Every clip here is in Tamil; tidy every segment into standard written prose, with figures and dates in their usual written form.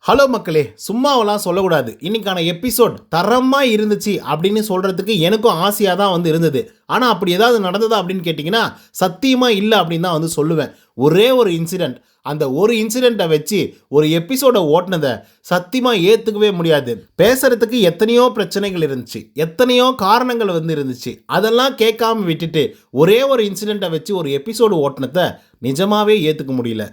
ஹலோ மக்களே, சும்மாவெல்லாம் சொல்லக்கூடாது. இன்னைக்கான எபிசோட் தரமாக இருந்துச்சு அப்படின்னு சொல்கிறதுக்கு எனக்கும் ஆசையாக தான் இருந்தது. ஆனால் அப்படி ஏதாவது நடந்ததா அப்படின்னு கேட்டிங்கன்னா சத்தியமாக இல்லை அப்படின்னு தான் சொல்லுவேன். ஒரே ஒரு இன்சிடெண்ட், அந்த ஒரு இன்சிடெண்ட்டை வச்சு ஒரு எபிசோடை ஓட்டினதை சத்தியமாக ஏற்றுக்கவே முடியாது. பேசுகிறதுக்கு எத்தனையோ பிரச்சனைகள் இருந்துச்சு, எத்தனையோ காரணங்கள் இருந்துச்சு. அதெல்லாம் கேட்காம விட்டுட்டு ஒரே ஒரு இன்சிடெண்ட்டை வச்சு ஒரு எபிசோடு ஓட்டினதை நிஜமாகவே ஏற்றுக்க முடியல.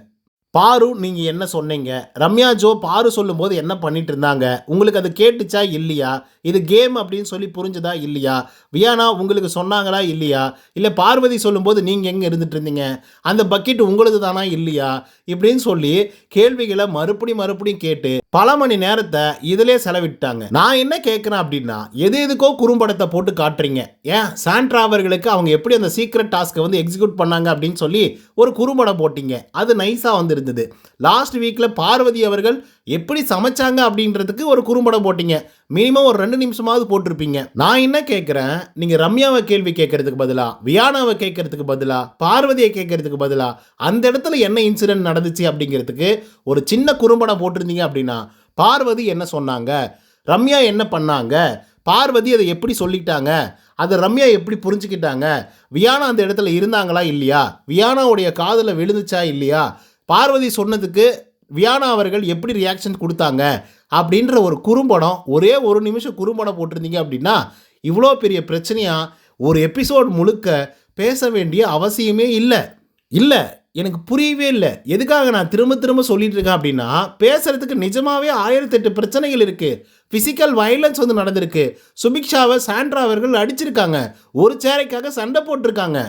பாரு, நீங்கள் என்ன சொன்னீங்க? ரம்யா ஜோ பாரு சொல்லும்போது என்ன பண்ணிட்டு இருந்தாங்க? உங்களுக்கு அது கேட்டுச்சா இல்லையா? இது கேம் அப்படின்னு சொல்லி புரிஞ்சுதா இல்லையா? வியானா உங்களுக்கு சொன்னாங்களா இல்லையா? இல்லை பார்வதி சொல்லும்போது நீங்கள் எங்கே இருந்துட்டு இருந்தீங்க? அந்த பக்கெட் உங்களுக்கு தானா இல்லையா? இப்படின்னு சொல்லி கேள்விகளை மறுபடியும் கேட்டு பல மணி நேரத்தை இதிலே செலவிட்டாங்க. நான் என்ன கேட்குறேன் அப்படின்னா, எதுக்கோ குறும்படத்தை போட்டு காட்டுறீங்க. ஏன் சாண்ட்ரா அவர்களுக்கு அவங்க எப்படி அந்த சீக்ரெட் டாஸ்க்கை எக்ஸிக்யூட் பண்ணாங்க அப்படின்னு சொல்லி ஒரு குறும்படம் போட்டிங்க. அது நைஸாக இருந்தது. லாஸ்ட் வீக்கில் பார்வதி அவர்கள் எப்படி சமைச்சாங்க அப்படின்றதுக்கு ஒரு குறும்படம் போட்டிங்க. மினிமம் ஒரு 2 நிமிஷமாவது போட்டிருப்பீங்க. நான் என்ன கேட்குறேன், நீங்கள் ரம்யாவை கேள்வி கேட்கறதுக்கு பதிலாக, வியானாவை கேட்கறதுக்கு பதிலாக, பார்வதியை கேட்கறதுக்கு பதிலாக அந்த இடத்துல என்ன இன்சிடென்ட் நடந்துச்சு அப்படிங்கிறதுக்கு ஒரு சின்ன குறும்படம் போட்டிருந்தீங்க அப்படின்னா, பார்வதி என்ன சொன்னாங்க, ரம்யா என்ன பண்ணாங்க, பார்வதி அதை எப்படி சொல்லிட்டாங்க, அதை ரம்யா எப்படி புரிஞ்சுக்கிட்டாங்க, வியானா அந்த இடத்துல இருந்தாங்களா இல்லையா, வியானாவுடைய காதில் விழுந்துச்சா இல்லையா, பார்வதி சொன்னதுக்கு வியானா அவர்கள் எப்படி ரியாக்ஷன் கொடுத்தாங்க அப்படின்ற ஒரு குறும்படம், ஒரே ஒரு நிமிஷம் குறும்படம் போட்டிருந்தீங்க அப்படின்னா இவ்வளோ பெரிய பிரச்சனையாக ஒரு எபிசோட் முழுக்க பேச வேண்டிய அவசியமே இல்லை. எனக்கு புரியவே இல்லை. எதுக்காக நான் திரும்ப சொல்லிட்டு இருக்கேன் அப்படின்னா, பேசுறதுக்கு நிஜமாவே 1008 பிரச்சனைகள் இருக்குது. ஃபிசிக்கல் வயலன்ஸ் நடந்திருக்கு. சுபிக்ஷாவை சாண்ட்ரா அவர்கள் அடிச்சிருக்காங்க. ஒரு சேரைக்காக சண்டை போட்டிருக்காங்க.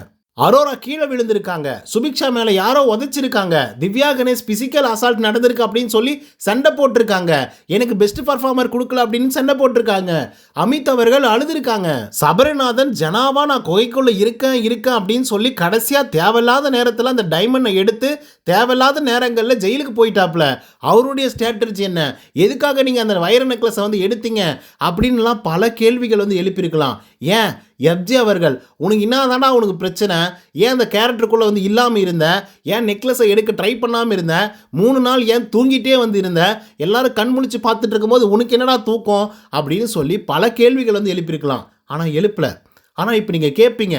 அரோரா கீழே விழுந்திருக்காங்க. சுபிக்ஷா மேலே யாரோ உதைச்சிருக்காங்க. திவ்யா கணேஷ் பிசிக்கல் அசால்ட் நடந்திருக்கு அப்படின்னு சொல்லி சண்டை போட்டிருக்காங்க. எனக்கு பெஸ்ட் பர்ஃபார்மர் கொடுக்கல அப்படின்னு சண்டை போட்டிருக்காங்க. அமித் அவர்கள் அழுதுருக்காங்க. சபரிநாதன் ஜனாவா நான் குகைக்குள்ள இருக்கேன் அப்படின்னு சொல்லி கடைசியாக தேவையில்லாத நேரத்தில் அந்த டைமண்டை எடுத்து தேவையில்லாத நேரங்களில் ஜெயிலுக்கு போயிட்டாப்ல. அவருடைய ஸ்ட்ராட்டஜி என்ன? எதுக்காக நீங்கள் அந்த வைர நெக்லஸை எடுத்தீங்க அப்படின்லாம் பல கேள்விகள் எழுப்பியிருக்கலாம். ஏன் எஃப்ஜே அவர்கள், உனக்கு என்ன தாண்டா உனக்கு பிரச்சனை? ஏன் அந்த கேரக்டருக்குள்ளே இல்லாமல் இருந்த? ஏன் நெக்லஸை எடுக்க ட்ரை பண்ணாமல் இருந்த? 3 நாள் ஏன் தூங்கிட்டே இருந்த? எல்லாரும் கண் முழிச்சு பார்த்துட்டு இருக்கும்போது உனக்கு என்னடா தூக்கம் அப்படின்னு சொல்லி பல கேள்விகள் எழுப்பியிருக்கலாம். ஆனால் எழுப்பலை. ஆனால் இப்போ நீங்கள் கேட்பீங்க,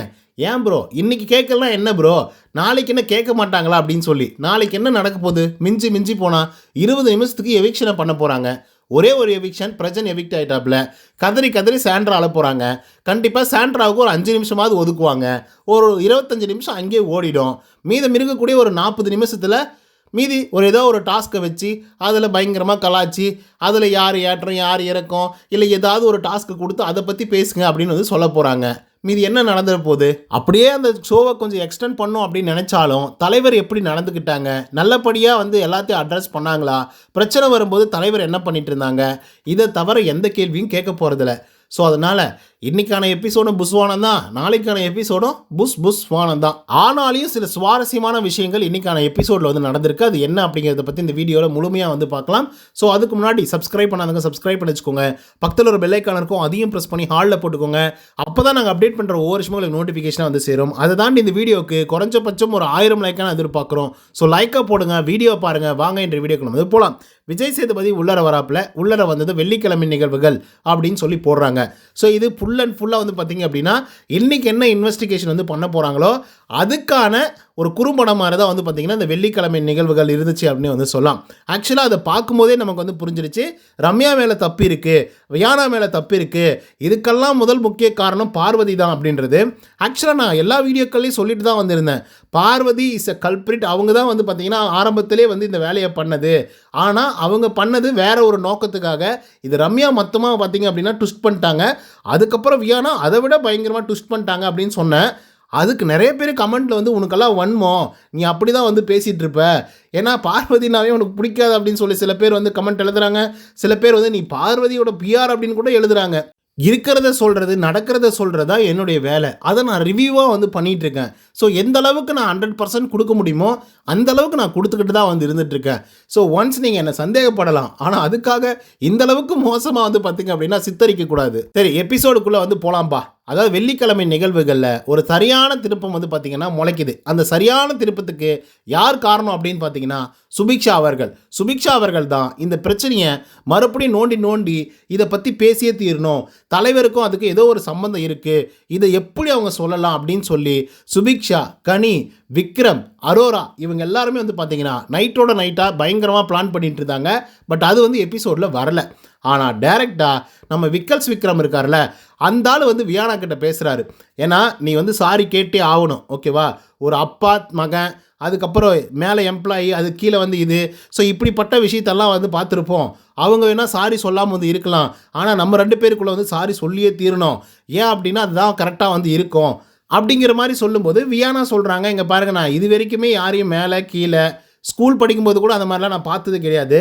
ஏன் ப்ரோ இன்றைக்கி கேட்கலாம் என்ன ப்ரோ, நாளைக்கு என்ன கேட்க மாட்டாங்களா அப்படின்னு சொல்லி. நாளைக்கு என்ன நடக்க போகுது? மிஞ்சி போனால் 20 நிமிஷத்துக்கு எவிக்ஷனை பண்ண போகிறாங்க. ஒரே ஒரு எவிக்ஷன், பிரஜன் எவிக்ட் ஆகிட்டாப்புல. கதறி சாண்ட்ரா அழ போகிறாங்க. கண்டிப்பாக சாண்ட்ராவுக்கு ஒரு 5 நிமிஷமாவது ஒதுக்குவாங்க. ஒரு 25 நிமிஷம் அங்கேயே ஓடிடும். மீதம் இருக்கக்கூடிய ஒரு 40 நிமிஷத்தில் மீதி ஏதோ ஒரு டாஸ்க்கை வச்சு அதில் பயங்கரமாக கலாச்சி அதில் யார் ஏற்றம் யார் இறக்கம் இல்லை ஏதாவது ஒரு டாஸ்க்கு கொடுத்து அதை பற்றி பேசுங்க அப்படின்னு சொல்ல போகிறாங்க. மீதி என்ன நடந்துட போகுது? அப்படியே அந்த ஷோவை கொஞ்சம் எக்ஸ்டெண்ட் பண்ணோம் அப்படின்னு நினச்சாலும் தலைவர் எப்படி நடந்துக்கிட்டாங்க, நல்லபடியாக எல்லாத்தையும் அட்ரஸ் பண்ணாங்களா, பிரச்சனை வரும்போது தலைவர் என்ன பண்ணிட்டு இருந்தாங்க, இதை தவிர எந்த கேள்வியும் கேட்க போகிறதில்ல. ஸோ அதனால் இன்றைக்கான எபிசோடும் புஸ்வானம் தான், நாளைக்கான எபிசோடும் புஸ்வானம் தான். ஆனாலையும் சில சுவாரஸ்யமான விஷயங்கள் இன்றைக்கான எபிசோடில் நடந்திருக்கு. அது என்ன அப்படிங்கிறத பற்றி இந்த வீடியோவில் முழுமையாக பார்க்கலாம். ஸோ அதுக்கு முன்னாடி சப்ஸ்கிரைப் பண்ணாதவங்க சப்ஸ்கிரைப் பண்ணி வச்சுக்கோங்க. பக்கத்தில் ஒரு பெல் ஐக்கான் இருக்கும், அதையும் ப்ரெஸ் பண்ணி ஹாலில் போட்டுக்கோங்க. அப்போ தான் நாங்கள் அப்டேட் பண்ணுற ஒவ்வொரு விஷயமும் உங்களுக்கு நோட்டிஃபிகேஷனாக சேரும். அதை தாண்டி இந்த வீடியோக்கு குறைஞ்சபட்சம் ஒரு 1000 லைக்கான எதிர்பார்க்குறோம். ஸோ லைக்காக போடுங்க, வீடியோ பாருங்கள். வாங்க என்ற வீடியோக்கு போகலாம். விஜய் சேதுபதி உள்ளர வந்தது வெள்ளிக்கிழமை நிகழ்வுகள் அப்படின்னு சொல்லி போடுறாங்க. ஸோ இது ஃபுல் அண்ட் ஃபுல்லாக பார்த்தீங்க அப்படின்னா இன்றைக்கி என்ன இன்வெஸ்டிகேஷன் பண்ண போகிறாங்களோ அதுக்கான ஒரு குறும்படம் மாதிரி தான் பார்த்தீங்கன்னா இந்த வெள்ளிக்கிழமை நிகழ்வுகள் இருந்துச்சு அப்படின்னு சொல்லலாம். ஆக்சுவலாக அதை பார்க்கும்போதே நமக்கு புரிஞ்சிருச்சு, ரம்யா மேலே தப்பு இருக்குது, வியானா மேலே தப்பு இருக்குது. இதுக்கெல்லாம் முதல் முக்கிய காரணம் பார்வதி தான் அப்படின்றது. ஆக்சுவலாக நான் எல்லா வீடியோக்கள்லையும் சொல்லிட்டு தான் வந்திருந்தேன், பார்வதி இஸ் எ கல்பிரிட். அவங்க தான் பார்த்தீங்கன்னா ஆரம்பத்திலே இந்த வேலையை பண்ணது. ஆனால் அவங்க பண்ணது வேற ஒரு நோக்கத்துக்காக. இது ரம்யா மொத்தமாக பார்த்தீங்க அப்படின்னா ட்விஸ்ட் பண்ணிட்டாங்க. அதுக்கப்புறம் வியானா அதை விட பயங்கரமாக ட்விஸ்ட் பண்ணிட்டாங்க அப்படின்னு சொன்னேன். அதுக்கு நிறைய பேர் கமெண்ட்டில் உனக்கெல்லாம் வன்மோ, நீ அப்படி தான் பேசிகிட்டு இருப்ப, ஏன்னா பார்வதினாவே உனக்கு பிடிக்காது அப்படின்னு சொல்லி சில பேர் கமெண்ட் எழுதுகிறாங்க. சில பேர் நீ பார்வதியோட பிஆர் அப்படின்னு கூட எழுதுகிறாங்க. இருக்கிறத சொல்கிறது, நடக்கிறத சொல்கிறதா என்னுடைய வேலை. அதை நான் ரிவ்யூவாக பண்ணிகிட்டு இருக்கேன். ஸோ எந்த அளவுக்கு நான் 100% கொடுக்க முடியுமோ அந்த அளவுக்கு நான் கொடுத்துக்கிட்டு தான் இருந்துகிட்ருக்கேன். ஸோ ஒன்ஸ் நீங்கள் என்னை சந்தேகப்படலாம், ஆனால் அதுக்காக இந்த அளவுக்கு மோசமாக பார்த்தீங்க அப்படின்னா சித்தரிக்கக்கூடாது. சரி, எபிசோடுக்குள்ளே போகலாம்ப்பா. அதாவது வெள்ளிக்கிழமை நிகழ்வுகளில் ஒரு சரியான திருப்பம் வந்து பார்த்திங்கன்னா முளைக்குது. அந்த சரியான திருப்பத்துக்கு யார் காரணம் அப்படின்னு பார்த்தீங்கன்னா சுபிக்ஷா அவர்கள் தான் இந்த பிரச்சனையை மறுபடியும் நோண்டி நோண்டி இதை பற்றி பேசியே தீரணும், தலைவருக்கும் அதுக்கு ஏதோ ஒரு சம்மந்தம் இருக்குது, இதை எப்படி அவங்க சொல்லலாம் அப்படின்னு சொல்லி சுபிக்ஷா, கனி, விக்ரம், அரோரா இவங்க எல்லாருமே வந்து பார்த்திங்கன்னா நைட்டோட நைட்டாக பயங்கரமாக பிளான் பண்ணிட்டு இருந்தாங்க. பட் அது வந்து எபிசோடில் வரல. ஆனால் டைரெக்டாக நம்ம விக்ரம் இருக்கார்ல, அந்த ஆள் வந்து வியானா கிட்ட பேசுகிறாரு. ஏன்னா நீ வந்து சாரி கேட்டே ஆகணும், ஓகேவா? ஒரு அப்பா மகன், அதுக்கப்புறம் மேலே எம்ப்ளாயி, அது கீழே வந்து இது, ஸோ இப்படிப்பட்ட விஷயத்தெல்லாம் வந்து பார்த்துருப்போம். அவங்க வேணால் சாரி சொல்லாமல் வந்து இருக்கலாம், ஆனால் நம்ம 2 பேருக்குள்ளே வந்து சாரி சொல்லியே தீரணும். ஏன் அப்படின்னா அதுதான் கரெக்டாக வந்து இருக்கும் அப்படிங்கிற மாதிரி சொல்லும்போது வியானா சொல்கிறாங்க, இங்கே பாருங்கள், நான் இது வரைக்குமே யாரையும் மேலே கீழே ஸ்கூல் படிக்கும்போது கூட அந்த மாதிரிலாம் நான் பார்த்தது கிடையாது.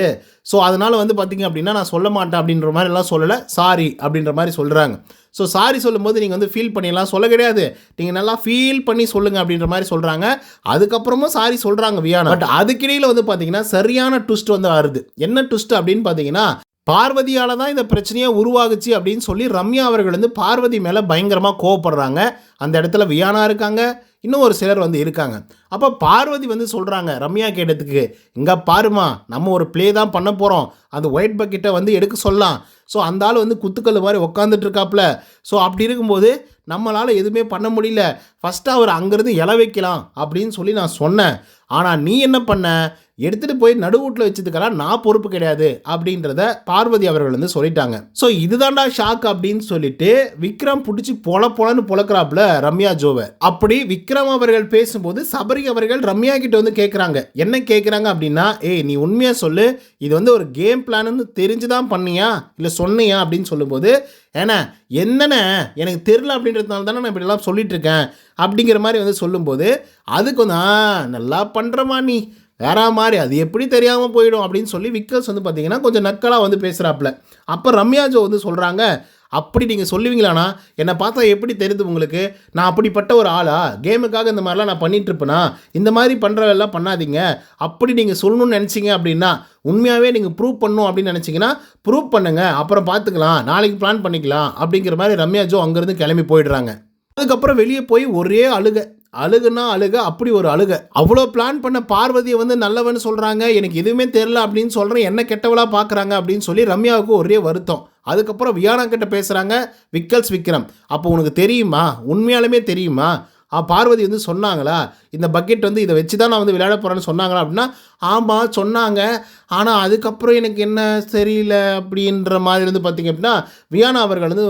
ஸோ அதனால் வந்து பார்த்திங்க அப்படின்னா நான் சொல்ல மாட்டேன் அப்படின்ற மாதிரிலாம் சொல்லலை, சாரி அப்படின்ற மாதிரி சொல்கிறாங்க. ஸோ சாரி சொல்லும்போது நீங்கள் வந்து ஃபீல் பண்ணிடலாம் சொல்ல கிடையாது, நீங்கள் நல்லா ஃபீல் பண்ணி சொல்லுங்கள் அப்படின்ற மாதிரி சொல்கிறாங்க. அதுக்கப்புறமும் சாரி சொல்கிறாங்க வியானா. பட் அதுக்கிடையில் வந்து பார்த்திங்கன்னா சரியான ட்விஸ்ட் வந்து வருது. என்ன ட்விஸ்ட் அப்படின்னு பார்த்தீங்கன்னா, பார்வதியால் தான் இந்த பிரச்சனையாக உருவாகுச்சு அப்படின்னு சொல்லி ரம்யா அவர்கள் வந்து பார்வதி மேலே பயங்கரமாக கோவப்படுறாங்க. அந்த இடத்துல வியானா இருக்காங்க, இன்னும் ஒரு சிலர் வந்து இருக்காங்க. அப்போ பார்வதி வந்து சொல்கிறாங்க ரம்யா கேட்டதுக்கு, இங்கே பாருமா, நம்ம ஒரு ப்ளே தான் பண்ண போகிறோம், அந்த ஒயிட் பக்கெட்டை வந்து எடுக்க சொல்லலாம். ஸோ அந்த ஆள் வந்து குத்துக்கல் மாதிரி உட்காந்துட்டு இருக்காப்புல. ஸோ அப்படி இருக்கும்போது நம்மளால் எதுவுமே பண்ண முடியல, ஃபஸ்ட்டு அவர் அங்கேருந்து இல வைக்கலாம் அப்படின்னு சொல்லி நான் சொன்னேன். ஆனால் நீ என்ன பண்ண, எடுத்துகிட்டு போய் நடுவூட்டில் வச்சதுக்கெல்லாம் நான் பொறுப்பு கிடையாது அப்படின்றத பார்வதி அவர்கள் வந்து சொல்லிட்டாங்க. ஸோ இதுதான்டா ஷாக் அப்படின்னு சொல்லிட்டு விக்ரம் பிடிச்சி பொலன்னு பொழக்கிறாப்புல ரம்யா ஜோவை. அப்படி விக்ரம் அவர்கள் பேசும்போது சபரி அவர்கள் ரம்யா கிட்ட வந்து கேட்குறாங்க. என்ன கேட்குறாங்க அப்படின்னா, ஏய் நீ உண்மையாக சொல்லு, இது வந்து ஒரு கேம் பிளான்னு தெரிஞ்சுதான் பண்ணியா இல்லை சொன்னியா அப்படின்னு சொல்லும்போது, ஏன்னா என்னென்ன எனக்கு தெரியல அப்படின்றதுனால தானே நான் இப்படிலாம் சொல்லிட்டு இருக்கேன் அப்படிங்கிற மாதிரி வந்து சொல்லும்போது, அதுக்கு வந்து நல்லா பண்ணுறமா நீ வேற மாதிரி, அது எப்படி தெரியாமல் போயிடும் அப்படின்னு சொல்லி விக்கல்ஸ் வந்து பார்த்தீங்கன்னா கொஞ்சம் நக்கலாக வந்து பேசுகிறாப்புல. அப்போ ரம்யா ஜோ வந்து சொல்கிறாங்க, அப்படி நீங்கள் சொல்லுவீங்களாண்ணா, என்னை பார்த்தா எப்படி தெரியுது உங்களுக்கு, நான் அப்படிப்பட்ட ஒரு ஆளா, கேமுக்காக இந்த மாதிரிலாம் நான் பண்ணிகிட்ருப்பேனா, இந்த மாதிரி பண்ணுறவெல்லாம் பண்ணாதீங்க, அப்படி நீங்கள் சொல்லணும்னு நினச்சிங்க அப்படின்னா, உண்மையாகவே நீங்கள் ப்ரூவ் பண்ணணும் அப்படின்னு நினச்சிங்கன்னா ப்ரூவ் பண்ணுங்கள், அப்புறம் பார்த்துக்கலாம், நாளைக்கு பிளான் பண்ணிக்கலாம் அப்படிங்கிற மாதிரி ரம்யா ஜோ அங்கேருந்து கிளம்பி போயிடுறாங்க. அதுக்கப்புறம் வெளியே போய் ஒரே அழுகுனா அழுக, அப்படி ஒரு அழுக. அவ்வளோ பிளான் பண்ண பார்வதியை வந்து நல்லவன்னு சொல்கிறாங்க, எனக்கு எதுவுமே தெரில அப்படின்னு சொல்கிறேன், என்ன கெட்டவளாக பார்க்குறாங்க அப்படின்னு சொல்லி ரம்யாவுக்கு ஒரே வருத்தம். அதுக்கப்புறம் வியானா கிட்ட பேசுகிறாங்க விக்ரம், அப்போ உனக்கு தெரியுமா, உண்மையாலுமே தெரியுமா, பார்வதி வந்து சொன்னாங்களா, இந்த பக்கெட் வந்து இதை வச்சு தான் நான் வந்து விளையாட போகிறேன்னு சொன்னாங்களா அப்படின்னா, ஆமாம் சொன்னாங்க, ஆனால் அதுக்கப்புறம் எனக்கு என்ன தெரியல அப்படின்ற மாதிரி வந்து பார்த்திங்க அப்படின்னா வியானா அவர்கள் வந்து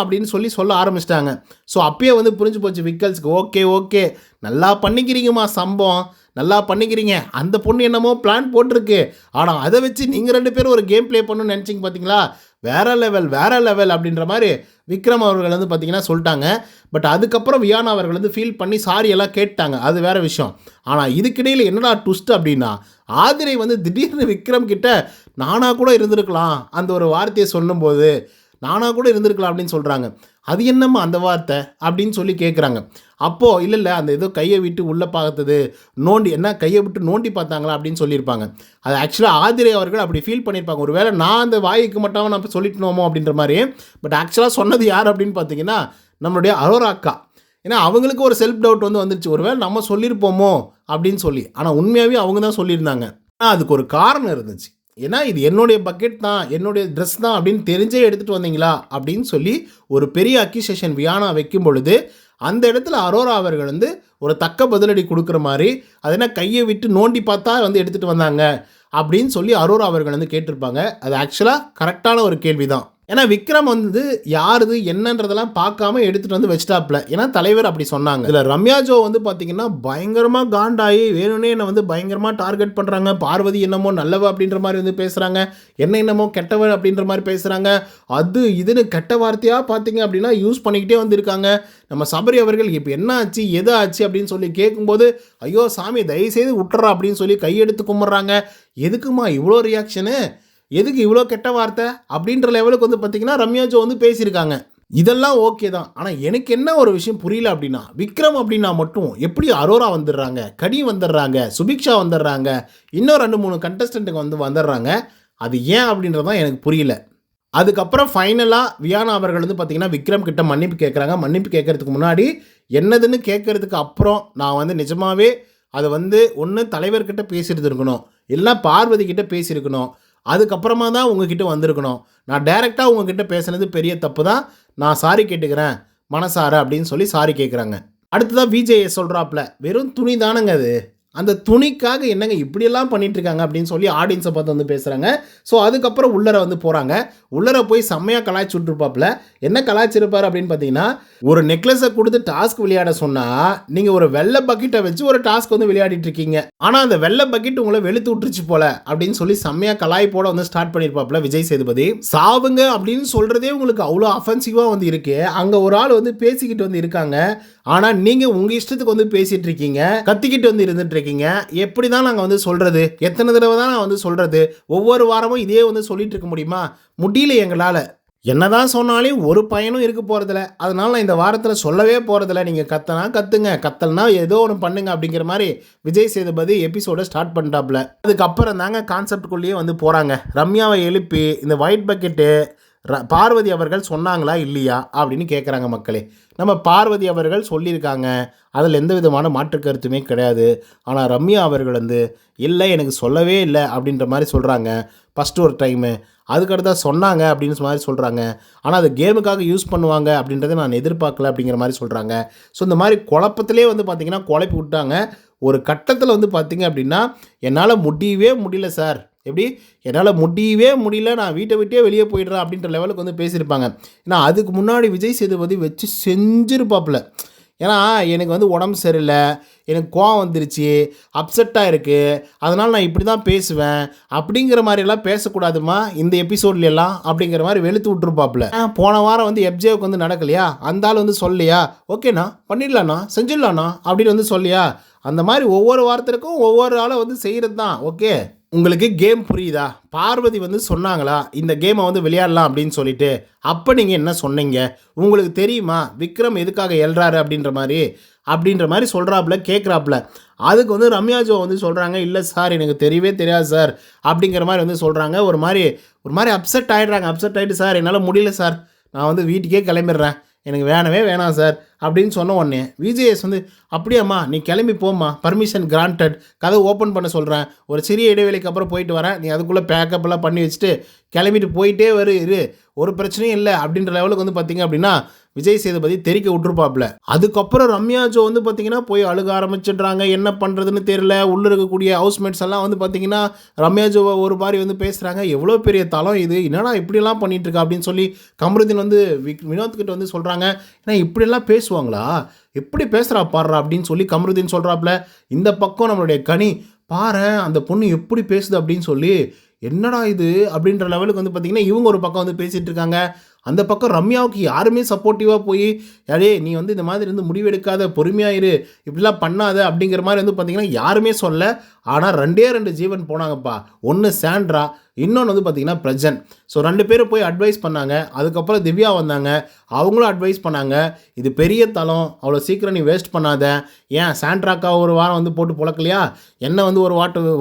அப்படின்னு சொல்ல ஆரம்பிச்சிட்டாங்க. ஸோ அப்பயே வந்து புரிஞ்சு போச்சு விக்கல்ஸ்க்கு, ஓகே நல்லா பண்ணிக்கிறீங்கம்மா, சம்பவம் நல்லா பண்ணிக்கிறீங்க, அந்த பொண்ணு என்னமோ பிளான் போட்டிருக்கு, ஆனால் அதை வச்சு நீங்கள் 2 பேரும் ஒரு கேம் ப்ளே பண்ணணும்னு நினச்சிங்க பார்த்தீங்களா, வேற லெவல் அப்படின்ற மாதிரி விக்ரம் அவர்கள் வந்து பார்த்திங்கன்னா சொல்லிட்டாங்க. பட் அதுக்கப்புறம் வியானா அவர்கள் வந்து ஃபீல் பண்ணி சாரி எல்லாம் கேட்டாங்க, அது வேறு விஷயம். ஆனால் இதுக்கிடையில் என்னடா ட்விஸ்ட் அப்படின்னா, ஆதிரை வந்து திடீர்னு விக்ரம் கிட்ட நானாக கூட இருந்திருக்கலாம் அந்த ஒரு வார்த்தையை சொல்லும்போது, நானாக கூட இருந்திருக்கலாம் அப்படின்னு சொல்கிறாங்க. அது என்னம்மா அந்த வார்த்தை அப்படின்னு சொல்லி கேட்குறாங்க. அப்போது இல்லை அந்த ஏதோ கையை விட்டு உள்ளே பார்த்தது, கையை விட்டு நோண்டி பார்த்தாங்களா அப்படின்னு சொல்லியிருப்பாங்க. அது ஆக்சுவலாக ஆதிரை அவர்கள் அப்படி ஃபீல் பண்ணியிருப்பாங்க, ஒரு வேளை நான் அந்த வாய்க்கு மட்டும் நான் சொல்லிட்டோமோ அப்படின்ற மாதிரி. பட் ஆக்சுவலாக சொன்னது யார் அப்படின்னு பார்த்தீங்கன்னா நம்மளுடைய அரோரா அக்கா. ஏன்னா அவங்களுக்கு ஒரு செல்ஃப் டவுட் வந்து வந்துருச்சு, ஒரு வேளை நம்ம சொல்லியிருப்போமோ அப்படின்னு சொல்லி. ஆனால் உண்மையாகவே அவங்க தான் சொல்லியிருந்தாங்க. ஆனால் அதுக்கு ஒரு காரணம் இருந்துச்சு. ஏன்னா இது என்னுடைய பக்கெட் தான், என்னுடைய ட்ரெஸ் தான் அப்படின்னு தெரிஞ்சே எடுத்துகிட்டு வந்தீங்களா அப்படின்னு சொல்லி ஒரு பெரிய அக்யூசேஷன் வியானா வைக்கும் பொழுது அந்த இடத்துல அரோரா அவர்கள் வந்து ஒரு தக்க பதிலடி கொடுக்குற மாதிரி, அது என்ன கையை விட்டு நோண்டி பார்த்தா வந்து எடுத்துகிட்டு வந்தாங்க அப்படின்னு சொல்லி அரோரா அவர்கள் வந்து கேட்டிருப்பாங்க. அது ஆக்சுவலாக கரெக்டான ஒரு கேள்வி தான். ஏன்னா விக்ரம் வந்து யாருது என்னன்றதெல்லாம் பார்க்காம எடுத்துகிட்டு வந்து வச்சிட்டாப்ல, ஏன்னா தலைவர் அப்படி சொன்னாங்க. இதில் ரம்யா ஜோ வந்து பார்த்தீங்கன்னா பயங்கரமாக காண்டாகி வேணும்னே என்னை வந்து பயங்கரமாக டார்கெட் பண்ணுறாங்க, பார்வதி என்னமோ நல்லவ அப்படின்ற மாதிரி வந்து பேசுகிறாங்க, என்ன என்னமோ கெட்டவ அப்படின்ற மாதிரி பேசுகிறாங்க, அது இதுன்னு கெட்ட வார்த்தையாக பார்த்தீங்க அப்படின்னா யூஸ் பண்ணிக்கிட்டே வந்திருக்காங்க. நம்ம சபரி அவர்கள் இப்போ என்ன ஆச்சு எது ஆச்சு அப்படின்னு சொல்லி கேட்கும்போது, ஐயோ சாமி தயவுசெய்து விட்டுறா அப்படின்னு சொல்லி கையெடுத்து கும்பிட்றாங்க. எதுக்குமா இவ்வளோ ரியாக்ஷனு, எதுக்கு இவ்வளோ கெட்ட வார்த்தை அப்படின்ற லெவலுக்கு வந்து பார்த்திங்கன்னா ரம்யா ஜோ வந்து பேசியிருக்காங்க. இதெல்லாம் ஓகே தான். ஆனால் எனக்கு என்ன ஒரு விஷயம் புரியல அப்படின்னா, விக்ரம் அப்படின்னா மட்டும் எப்படி அரோரா வந்துடுறாங்க, கனி வந்துடுறாங்க, சுபிக்ஷா வந்துடுறாங்க, இன்னும் 2-3 கண்டஸ்டண்ட்டுக்கு வந்து வந்துடுறாங்க, அது ஏன் அப்படின்றதான் எனக்கு புரியல. அதுக்கப்புறம் ஃபைனலாக வியானா அவர்கள் வந்து பார்த்திங்கன்னா விக்ரம் கிட்ட மன்னிப்பு கேட்குறாங்க. மன்னிப்பு கேட்கறதுக்கு முன்னாடி என்னதுன்னு கேட்கறதுக்கு அப்புறம் நான் வந்து நிஜமாவே அதை வந்து ஒன்று தலைவர்கிட்ட பேசியிருந்துருக்கணும், இல்லை பார்வதி கிட்ட பேசியிருக்கணும், அதுக்கப்புறமா தான் உங்ககிட்ட வந்திருக்கணும். நான் டைரெக்டாக உங்ககிட்ட பேசுனது பெரிய தப்பு தான், நான் சாரி கேட்டுக்கிறேன் மனசார அப்படின்னு சொல்லி சாரி கேட்குறாங்க. அடுத்ததாக விஜய் சொல்கிறாப்புல, வெறும் துணி தானங்க அது, அந்த துணிக்காக என்னங்க இப்படியெல்லாம் பண்ணிட்டு இருக்காங்க அப்படின்னு சொல்லி ஆடியன்ஸை பார்த்து வந்து பேசுகிறாங்க. ஸோ அதுக்கப்புறம் உள்ளர வந்து போகிறாங்க. உள்ளர போய் செம்மையாக கலாய்ச்சி விட்டுருப்பாப்புல. என்ன கலாய்ச்சிருப்பார் அப்படின்னு பார்த்தீங்கன்னா, ஒரு நெக்லஸை கொடுத்து டாஸ்க் விளையாட சொன்னால் நீங்கள் ஒரு வெள்ளை பக்கெட்டை வச்சு ஒரு டாஸ்க் வந்து விளையாடிட்டு இருக்கீங்க. ஆனால் அந்த வெள்ளை பக்கெட் உங்களை வெளுத்து விட்டுருச்சு போல அப்படின்னு சொல்லி செம்மையாக கலாய்ப்போட வந்து ஸ்டார்ட் பண்ணியிருப்பாப்புல விஜய் சேதுபதி. சாவுங்க அப்படின்னு சொல்கிறதே உங்களுக்கு அவ்வளோ அஃபென்சிவாக வந்து இருக்கு. அங்கே ஒரு ஆள் வந்து பேசிக்கிட்டு வந்து இருக்காங்க, ஆனால் நீங்கள் உங்கள் இஷ்டத்துக்கு வந்து பேசிகிட்டு இருக்கீங்க, கத்திக்கிட்டு வந்து இருந்துட்டு இருக்கீங்க. எப்படி தான் நாங்கள் வந்து சொல்கிறது, எத்தனை தடவை தான் நான் வந்து சொல்கிறது, ஒவ்வொரு வாரமும் இதே வந்து சொல்லிட்டு இருக்க முடியுமா? முடியல எங்களால். என்னதான் சொன்னாலும் ஒரு பயனும் இருக்க போகிறதில்ல. அதனால நான் இந்த வாரத்தில் சொல்லவே போகிறதில்ல. நீங்கள் கத்தனா கத்துங்க, கத்தல்னா ஏதோ ஒன்று பண்ணுங்க அப்படிங்கிற மாதிரி விஜய் சேதுபதி எபிசோட ஸ்டார்ட் பண்ணிட்டாப்புல. அதுக்கப்புறம் தாங்க கான்செப்டுக்குள்ளேயே வந்து போகிறாங்க. ரம்யாவை எழுப்பி இந்த ஒயிட் பக்கெட்டு பார்வதி அவர்கள் சொன்னாங்களா இல்லையா அப்படின்னு கேட்குறாங்க மக்களே. நம்ம பார்வதி அவர்கள் சொல்லியிருக்காங்க, அதில் எந்த விதமான மாற்று கருத்துமே கிடையாது. ஆனால் ரம்யா அவர்கள் வந்து இல்லை எனக்கு சொல்லவே இல்லை அப்படின்ற மாதிரி சொல்கிறாங்க ஃபஸ்ட்டு ஒரு டைமு. அதுக்கடுத்தா சொன்னாங்க அப்படின்னு மாதிரி சொல்கிறாங்க, ஆனால் அது கேமுக்காக யூஸ் பண்ணுவாங்க அப்படின்றத நான் எதிர்பார்க்கல அப்படிங்கிற மாதிரி சொல்கிறாங்க. ஸோ இந்த மாதிரி குழப்பத்திலே வந்து பார்த்திங்கன்னா குழப்பி விட்டாங்க. ஒரு கட்டத்தில் வந்து பார்த்திங்க அப்படின்னா என்னால் முடியவே முடியல சார், எப்படி என்னால் முடியவே முடியல, நான் வீட்டை விட்டே வெளியே போயிடுறேன் அப்படின்ற லெவலுக்கு வந்து பேசியிருப்பாங்க. ஏன்னா அதுக்கு முன்னாடி விஜய் சேதுபதி வச்சு செஞ்சிருப்பாப்புல. ஏன்னா எனக்கு வந்து உடம்பு சரியில்லை, எனக்கு கோவம் வந்துருச்சு, அப்செட்டாக இருக்குது, அதனால் நான் இப்படி தான் பேசுவேன் அப்படிங்கிற மாதிரியெல்லாம் பேசக்கூடாதுமா இந்த எபிசோட்லாம் அப்படிங்கிற மாதிரி வெளுத்து விட்டுருப்பாப்புல. போன வாரம் வந்து எப்ஜேவுக்கு வந்து நடக்கலையா, அந்த ஆள் வந்து சொல்லியா ஓகேண்ணா பண்ணிடலாண்ணா செஞ்சிடலாண்ணா அப்படின்னு வந்து சொல்லியா, அந்த மாதிரி ஒவ்வொரு வாரத்திற்கும் ஒவ்வொரு ஆளை வந்து செய்கிறது தான். ஓகே, உங்களுக்கு கேம் புரியுதா? பார்வதி வந்து சொன்னாங்களா இந்த கேமை வந்து விளையாடலாம் அப்படின்னு சொல்லிட்டு, அப்போ நீங்கள் என்ன சொன்னீங்க? உங்களுக்கு தெரியுமா விக்ரம் எதுக்காக எழுறாரு அப்படின்ற மாதிரி சொல்கிறாப்புல, கேட்குறாப்புல. அதுக்கு வந்து ரம்யாஜோ வந்து சொல்கிறாங்க, இல்லை சார் எனக்கு தெரியவே தெரியாது சார் அப்படிங்கிற மாதிரி வந்து சொல்கிறாங்க. ஒரு மாதிரி அப்செட் ஆகிடுறாங்க. அப்செட் ஆகிட்டு, சார் என்னால் முடியல சார், நான் வந்து வீட்டுக்கே கிளம்பிடுறேன், எனக்கு வேணவே வேணாம் சார் அப்படின்னு சொன்ன உடனே விஜேஎஸ் வந்து அப்படியாம்மா நீ கிளம்பி போம்மா, பர்மிஷன் கிராண்டட், கதை ஓப்பன் பண்ண சொல்கிறேன், ஒரு சிறிய இடைவெளிக்கு அப்புறம் போயிட்டு வரேன், நீ அதுக்குள்ளே பேக்கப்லாம் பண்ணி வச்சுட்டு கிளம்பிட்டு போயிட்டே இரு, ஒரு பிரச்சனையும் இல்லை அப்படின்ற லெவலுக்கு வந்து பார்த்திங்க அப்படின்னா விஜய் சேதுபதி தெரிக்க விட்டுருப்பாப்புல. அதுக்கப்புறம் ரம்யாஜோ வந்து பார்த்திங்கன்னா போய் அழுக ஆரம்பிச்சிடுறாங்க. என்ன பண்ணுறதுன்னு தெரியல. உள்ளே இருக்கக்கூடிய ஹவுஸ்மேட்ஸ் எல்லாம் வந்து பார்த்திங்கன்னா ரம்யாஜோவை ஒரு மாதிரி வந்து பேசுகிறாங்க, எவ்வளோ பெரிய தளம் இது, என்னடா இப்படிலாம் பண்ணிகிட்ருக்கா அப்படின்னு சொல்லி கமருதீன் வந்து வினோத்கிட்ட வந்து சொல்கிறாங்க, ஏன்னா இப்படியெல்லாம் பேசுவாங்களா, எப்படி பேசுகிறா பாடுறா அப்படின்னு சொல்லி கமருதீன் சொல்கிறாப்புல. இந்த பக்கம் நம்மளுடைய கனி பாரு அந்த பொண்ணு எப்படி பேசுது அப்படின்னு சொல்லி, என்னடா இது அப்படின்ற லெவலுக்கு வந்து பார்த்திங்கன்னா இவங்க ஒரு பக்கம் வந்து பேசிகிட்டு இருக்காங்க. அந்த பக்கம் ரம்யாவுக்கு யாருமே சப்போர்ட்டிவாக போய் யாரே நீ வந்து இந்த மாதிரி வந்து முடிவெடுக்காத, பொறுமையாயிரு, இப்படிலாம் பண்ணாத அப்படிங்கிற மாதிரி வந்து பார்த்திங்கன்னா யாருமே சொல்ல. ஆனால் 2 ஜீவன் போனாங்கப்பா. ஒன்று சாண்ட்ரா, இன்னொன்று வந்து பார்த்திங்கன்னா பிரஜன். ஸோ 2 பேரும் போய் அட்வைஸ் பண்ணாங்க. அதுக்கப்புறம் திவ்யா வந்தாங்க, அவங்களும் அட்வைஸ் பண்ணாங்க, இது பெரிய தளம், அவ்வளோ சீக்கிரம் நீ வேஸ்ட் பண்ணாத, ஏன் சாண்ட்ராக்கா ஒரு வாரம் வந்து போட்டு புழக்கலையா, என்ன வந்து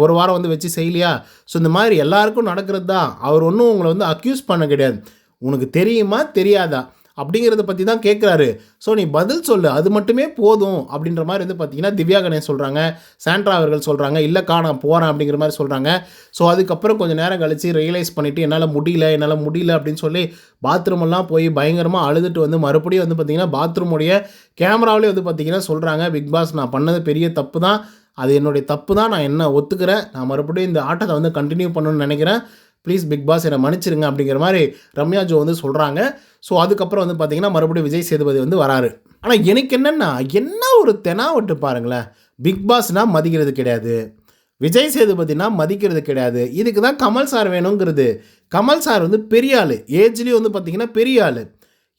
ஒரு வாரம் வந்து வச்சு செய்யலையா. ஸோ இந்த மாதிரி எல்லாருக்கும் நடக்கிறது தான். அவர் ஒன்றும் உங்களை வந்து அக்யூஸ் பண்ண கிடையாது, உனக்கு தெரியுமா தெரியாதா அப்படிங்கிறத பற்றி தான் கேட்குறாரு. ஸோ நீ பதில் சொல்லு, அது மட்டுமே போதும் அப்படின்ற மாதிரி வந்து பார்த்திங்கன்னா திவ்யா கணேஷ் சொல்கிறாங்க. சாண்ட்ரா அவர்கள் சொல்கிறாங்க, இல்லைக்கா நான் போகிறேன் அப்படிங்கிற மாதிரி சொல்கிறாங்க. ஸோ அதுக்கப்புறம் கொஞ்சம் நேரம் கழித்து ரியலைஸ் பண்ணிவிட்டு என்னால் முடியல அப்படின்னு சொல்லி பாத்ரூமெல்லாம் போய் பயங்கரமாக அழுதுட்டு வந்து மறுபடியும் வந்து பார்த்திங்கன்னா பாத்ரூமுடைய கேமராவிலே வந்து பார்த்திங்கன்னா சொல்கிறாங்க, பிக் பாஸ் நான் பண்ணது பெரிய தப்பு தான், அது என்னுடைய தப்பு தான், நான் என்ன ஒத்துக்கிறேன், நான் மறுபடியும் இந்த ஆட்டத்தை வந்து கண்டினியூ பண்ணணும்னு நினைக்கிறேன், ப்ளீஸ் பிக் பாஸ் என்னை மன்னிச்சிருங்க அப்படிங்கிற மாதிரி ரம்யாஜோ வந்து சொல்கிறாங்க. ஸோ அதுக்கப்புறம் வந்து பார்த்திங்கன்னா மறுபடியும் விஜய் சேதுபதி வந்து வராரு. ஆனால் எனக்கு என்னென்னா என்ன ஒரு தெனாவட்டு பாருங்களேன், பிக் பாஸ்னால் மதிக்கிறது கிடையாது, விஜய் சேதுபதினா மதிக்கிறது கிடையாது. இதுக்கு தான் கமல் சார் வேணுங்கிறது. கமல் சார் வந்து பெரிய ஆள், ஏஜ்லேயும் வந்து பார்த்திங்கன்னா பெரிய ஆள்.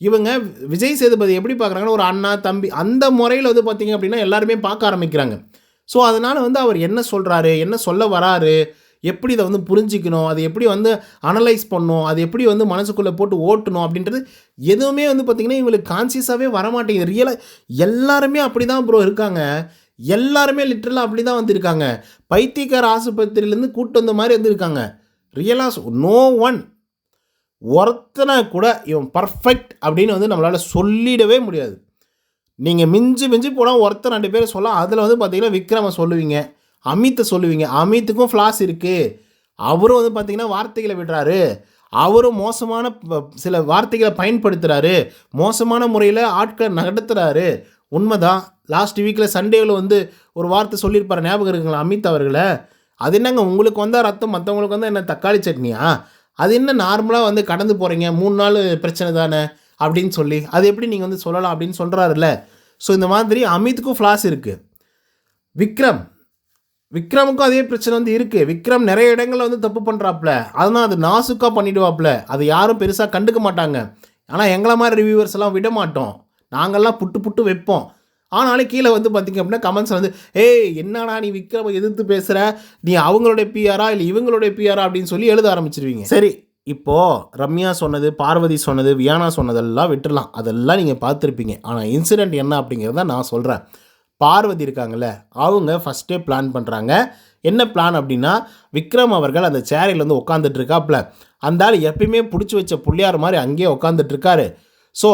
இவங்க விஜய் சேதுபதி எப்படி பார்க்குறாங்கன்னா ஒரு அண்ணா தம்பி அந்த முறையில் வந்து பார்த்திங்க அப்படின்னா எல்லாருமே பார்க்க ஆரம்பிக்கிறாங்க. ஸோ அதனால் வந்து அவர் என்ன சொல்கிறாரு, என்ன சொல்ல வராரு, எப்படி இதை வந்து புரிஞ்சிக்கணும், அதை எப்படி வந்து அனலைஸ் பண்ணணும், அது எப்படி வந்து மனசுக்குள்ளே போட்டு ஓட்டணும் அப்படின்றது எதுவுமே வந்து பார்த்திங்கன்னா இவங்களுக்கு கான்சியஸாகவே வரமாட்டேங்குது. ரியலாக எல்லாருமே அப்படி தான் ப்ரோ இருக்காங்க, எல்லாருமே லிட்டரலாக அப்படி தான் வந்துருக்காங்க. பைத்தியக்கார ஆஸ்பத்திரியிலேருந்து கூட்டு வந்த மாதிரி வந்துருக்காங்க. ரியலாக நோ ஒன் ஒருத்தனை கூட இவன் பர்ஃபெக்ட் அப்படின்னு வந்து நம்மளால் சொல்லிடவே முடியாது. நீங்கள் மிஞ்சி மிஞ்சி போனால் ஒருத்தர் 2 பேர் சொல்லலாம். அதில் வந்து பார்த்தீங்கன்னா விக்ரமை சொல்லுவீங்க, அமித்தை சொல்லுவீங்க. அமித்துக்கும் ஃப்ளாஸ் இருக்குது. அவரும் வந்து பார்த்தீங்கன்னா வார்த்தைகளை விடுறாரு. அவரும் மோசமான சில வார்த்தைகளை பயன்படுத்துகிறாரு. மோசமான முறையில் ஆட்களை நடத்துகிறாரு. உண்மைதான். லாஸ்ட் வீக்கில் சண்டேவில் வந்து ஒரு வார்த்தை சொல்லியிருப்பார், ஞாபகம் இருக்குங்களா அமித் அவர்களை? அது என்னங்க உங்களுக்கு வந்தால் ரத்தம், மற்றவங்களுக்கு வந்தால் என்ன தக்காளி சட்னியா? அது என்ன நார்மலாக வந்து கடந்து போகிறீங்க, 3 நாள் பிரச்சனை தானே அப்படின்னு சொல்லி, அது எப்படி நீங்கள் வந்து சொல்லலாம் அப்படின்னு சொல்கிறாருல்ல. ஸோ இந்த மாதிரி அமித்துக்கும் ஃப்ளாஸ் இருக்குது. விக்ரமுக்கும் அதே பிரச்சனை வந்து இருக்குது. விக்ரம் நிறைய இடங்களில் வந்து தப்பு பண்ணுறாப்புல, அதனால் அது நாசுக்காக பண்ணிவிடுவாப்புல. அது யாரும் பெருசாக கண்டுக்க மாட்டாங்க. ஆனால் எங்களை மாதிரி ரிவ்யூவர்ஸ் எல்லாம் விட மாட்டோம். நாங்கள்லாம் புட்டு வைப்போம். ஆனாலும் கீழே வந்து பார்த்திங்க அப்படின்னா கமெண்ட்ஸ் வந்து, ஏய் என்னடா நீ விக்ரமை எதிர்த்து பேசுகிற, நீ அவங்களுடைய பிஆரா இல்லை இவங்களுடைய பிஆரா அப்படின்னு சொல்லி எழுத ஆரம்பிச்சிருவீங்க. சரி, இப்போது ரம்யா சொன்னது, பார்வதி சொன்னது, வியானா சொன்னதெல்லாம் விட்டுடலாம். அதெல்லாம் நீங்கள் பார்த்துருப்பீங்க. ஆனால் இன்சிடெண்ட் என்ன அப்படிங்கிறத நான் சொல்கிறேன். பார்வதி இருக்காங்கல்ல, அவங்க ஃபஸ்ட்டே பிளான் பண்ணுறாங்க. என்ன பிளான் அப்படின்னா, விக்ரம் அவர்கள் அந்த சேரில் வந்து உட்காந்துட்டு இருக்காப்புல. அந்த ஆள் எப்பயுமே பிடிச்சி வச்ச புள்ளியார் மாதிரி அங்கேயே உட்காந்துட்டு இருக்காரு. ஸோ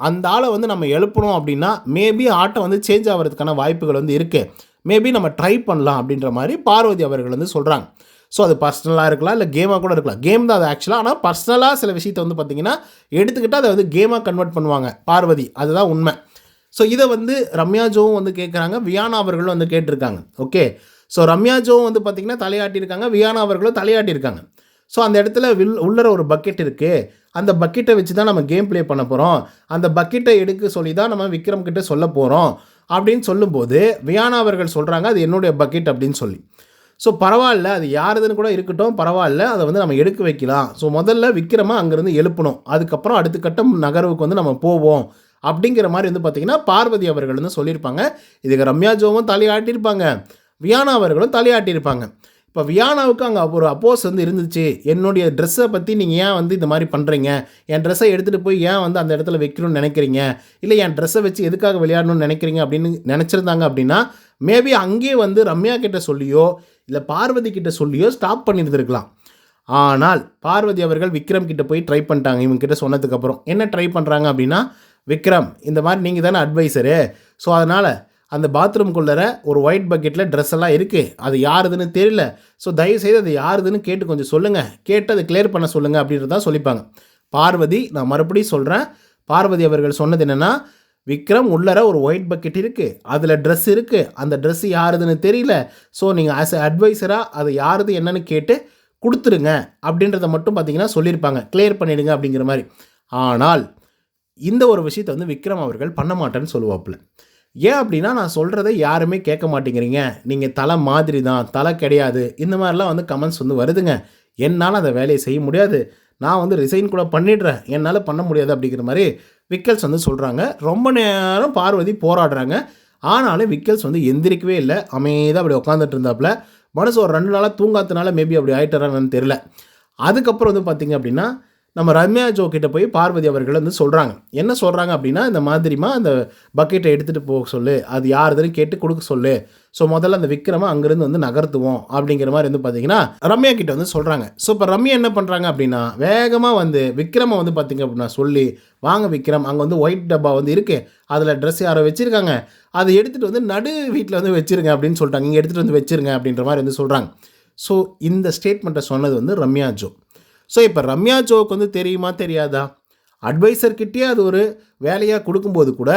அந்த ஆளை வந்து நம்ம எழுப்பணும் அப்படின்னா மேபி ஆட்டம் வந்து சேஞ்ச் ஆகிறதுக்கான வாய்ப்புகள் வந்து இருக்குது. மேபி நம்ம ட்ரை பண்ணலாம் அப்படின்ற மாதிரி பார்வதி அவர்கள் வந்து சொல்கிறாங்க. ஸோ அது பர்சனலாக இருக்கலாம், இல்லை கேமாக கூட இருக்கலாம். கேம் தான் அது ஆக்சுவலாக. ஆனால் பர்சனலாக சில விஷயத்தை வந்து பார்த்திங்கன்னா எடுத்துக்கிட்டால் அதை வந்து கேமாக கன்வெர்ட் பண்ணுவாங்க பார்வதி. அதுதான் உண்மை. ஸோ இதை வந்து ரம்யா ஜோவும் வந்து கேட்குறாங்க, வியானா அவர்களும் வந்து கேட்டிருக்காங்க. ஓகே, ஸோ ரம்யா ஜோவும் வந்து பார்த்திங்கன்னா தலையாட்டியிருக்காங்க, வியானா அவர்களும் தலையாட்டியிருக்காங்க. ஸோ அந்த இடத்துல உள்ளர ஒரு பக்கெட் இருக்குது. அந்த பக்கெட்டை வச்சு தான் நம்ம கேம் ப்ளே பண்ண போகிறோம். அந்த பக்கெட்டை எடுக்க சொல்லி தான் நம்ம விக்ரம் கிட்ட சொல்ல போகிறோம் அப்படின்னு சொல்லும்போது வியானா அவர்கள் சொல்கிறாங்க, அது என்னுடைய பக்கெட் அப்படின்னு சொல்லி. ஸோ பரவாயில்ல, அது யாருதுன்னு கூட இருக்கட்டும், பரவாயில்ல, அதை வந்து நம்ம எடுக்க வைக்கலாம். ஸோ முதல்ல விக்ரமாக அங்கேருந்து எழுப்பணும், அதுக்கப்புறம் அடுத்த கட்டம் நகர்வுக்கு வந்து நம்ம போவோம் அப்படிங்கிற மாதிரி வந்து பார்த்திங்கன்னா பார்வதி அவர்கள் வந்து சொல்லியிருப்பாங்க. இதுக்கு ரம்யா ஜோவும் தலையாட்டியிருப்பாங்க, வியானா அவர்களும் தலையாட்டியிருப்பாங்க. இப்போ வியானாவுக்கு அங்கே ஒரு அப்போஸ் வந்து இருந்துச்சு. என்னுடைய ட்ரெஸ்ஸை பற்றி நீங்கள் ஏன் வந்து இந்த மாதிரி பண்ணுறீங்க, என் ட்ரெஸ்ஸை எடுத்துகிட்டு போய் ஏன் வந்து அந்த இடத்துல வைக்கணும்னு நினைக்கிறீங்க, இல்லை என் ட்ரெஸ்ஸை வச்சு எதுக்காக விளையாடணும்னு நினைக்கிறீங்க அப்படின்னு நினச்சிருந்தாங்க அப்படின்னா மேபி அங்கேயே வந்து ரம்யா கிட்ட சொல்லியோ இல்லை பார்வதி கிட்ட சொல்லியோ ஸ்டாப் பண்ணியிருந்துருக்கலாம். ஆனால் பார்வதி அவர்கள் விக்ரம் கிட்ட போய் ட்ரை பண்ணிட்டாங்க. இவங்க கிட்ட சொன்னதுக்கப்புறம் என்ன ட்ரை பண்ணுறாங்க அப்படின்னா, விக்ரம் இந்த மாதிரி நீங்கள் தானே அட்வைசரு, ஸோ அதனால் அந்த பாத்ரூம்குள்ளர ஒரு ஒயிட் பக்கெட்டில் ட்ரெஸ் எல்லாம் இருக்குது, அது யாருதுன்னு தெரியல, ஸோ தயவுசெய்து அது யாருதுன்னு கேட்டு கொஞ்சம் சொல்லுங்கள், கேட்டு அதை கிளியர் பண்ண சொல்லுங்கள் அப்படின்றதான் சொல்லிப்பாங்க. பார்வதி, நான் மறுபடியும் சொல்கிறேன், பார்வதி அவர்கள் சொன்னது என்னென்னா, விக்ரம் உள்ளர ஒரு ஒயிட் பக்கெட் இருக்குது, அதில் ட்ரெஸ் இருக்குது, அந்த ட்ரெஸ்ஸு யாருதுன்னு தெரியல, ஸோ நீங்கள் ஆஸ் எ அட்வைசராக அது யாருது என்னன்னு கேட்டு கொடுத்துருங்க அப்படின்றத மட்டும் பார்த்தீங்கன்னா சொல்லியிருப்பாங்க, கிளியர் பண்ணிடுங்க அப்படிங்கிற மாதிரி. ஆனால் இந்த ஒரு விஷயத்தை வந்து விக்ரம் அவர்கள் பண்ண மாட்டேன்னு சொல்லுவாப்புல. ஏன் அப்படின்னா, நான் சொல்கிறத யாருமே கேட்க மாட்டேங்கிறீங்க, நீங்கள் தலை மாதிரி தான், தலை கிடையாது, இந்த மாதிரிலாம் வந்து கமெண்ட்ஸ் வந்து வருதுங்க. என்னால் அந்த வேலையை செய்ய முடியாது, நான் வந்து ரிசைன் கூட பண்ணிடுறேன், என்னால் பண்ண முடியாது அப்படிங்கிற மாதிரி விக்கல்ஸ் வந்து சொல்கிறாங்க. ரொம்ப நேரம் பார்வதி போராடுறாங்க. ஆனாலும் விக்கல்ஸ் வந்து எந்திரிக்கவே இல்லை, அமைதியாக அப்படி உட்காந்துட்டு இருந்தாப்புல. மனசு ஒரு 2 நாளாக தூங்காதனால மேபி அப்படி ஆகிட்டாரான்னு தெரில. அதுக்கப்புறம் வந்து பார்த்திங்க அப்படின்னா, நம்ம ரம்யா ஜோ கிட்ட போய் பார்வதி அவர்கள் வந்து சொல்கிறாங்க. என்ன சொல்கிறாங்க அப்படின்னா, இந்த மாதிரிமா அந்த பக்கெட்டை எடுத்துகிட்டு போக சொல்லு, அது யாருதுன்னு கேட்டு கொடுக்க சொல்லு, ஸோ முதல்ல அந்த விக்ரமை அங்கேருந்து வந்து நகர்த்துவோம் அப்படிங்கிற மாதிரி வந்து பார்த்தீங்கன்னா ரம்யா கிட்ட வந்து சொல்கிறாங்க. ஸோ இப்போ ரம்யா என்ன பண்ணுறாங்க அப்படின்னா, வேகமாக வந்து விக்ரமை வந்து பார்த்திங்க அப்படின்னா சொல்லி, வாங்க விக்ரம், அங்கே வந்து ஒயிட் டப்பா வந்து இருக்குது, அதில் ட்ரெஸ் யாரோ வச்சுருக்காங்க, அதை எடுத்துகிட்டு வந்து நடு வீட்டில் வந்து வச்சுருங்க அப்படின்னு சொல்லிட்டாங்க, இங்கே எடுத்துகிட்டு வந்து வச்சுருங்க அப்படின்ற மாதிரி வந்து சொல்கிறாங்க. ஸோ இந்த ஸ்டேட்மெண்ட்டை சொன்னது வந்து ரம்யா ஜோ. ஸோ இப்போ ரம்யா ஜோவுக்கு வந்து தெரியுமா தெரியாதா, அட்வைசர்கிட்டயே அது ஒரு வேலையாக கொடுக்கும்போது கூட